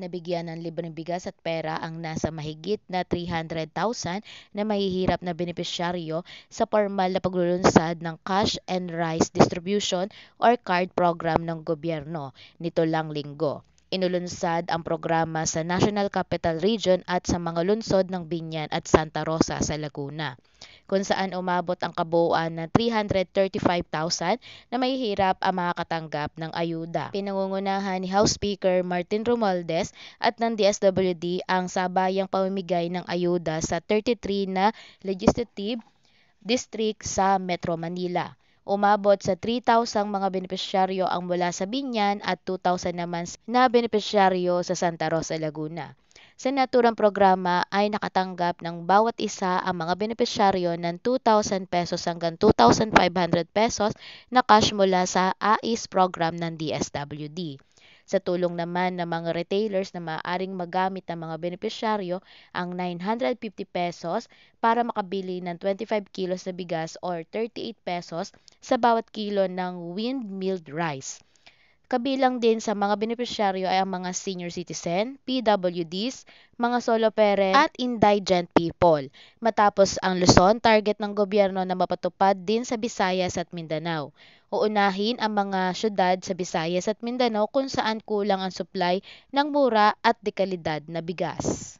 Nabigyan ng libreng bigas at pera ang nasa mahigit na 300,000 na mahihirap na benepisyaryo sa formal na paglulunsad ng Cash and Rice Distribution or CARD program ng gobyerno nito lang linggo. Inulunsad ang programa sa National Capital Region at sa mga lungsod ng Biñan at Santa Rosa sa Laguna, kung saan umabot ang kabuuan ng 335,000 na mahihirap ang makakatanggap ng ayuda. Pinangungunahan ni House Speaker Martin Romualdez at ng DSWD ang sabayang pamimigay ng ayuda sa 33 na legislative district sa Metro Manila. Umabot sa 3,000 mga benepisyaryo ang mula sa Biñan at 2,000 naman na benepisyaryo sa Santa Rosa, Laguna. Sa naturang programa ay nakatanggap ng bawat isa ang mga benepisyaryo ng 2,000 pesos hanggang 2,500 pesos na cash mula sa AIS program ng DSWD. Sa tulong naman ng mga retailers na maaaring magamit ng mga benepisyaryo ang 950 pesos para makabili ng 25 kilos na bigas or 38 pesos sa bawat kilo ng wind-milled rice. Kabilang din sa mga benepisyaryo ay ang mga senior citizen, PWDs, mga solo parent at indigent people. Matapos ang Luzon, target ng gobyerno na mapatupad din sa Visayas at Mindanao. Uunahin ang mga syudad sa Visayas at Mindanao kung saan kulang ang supply ng mura at dekalidad na bigas.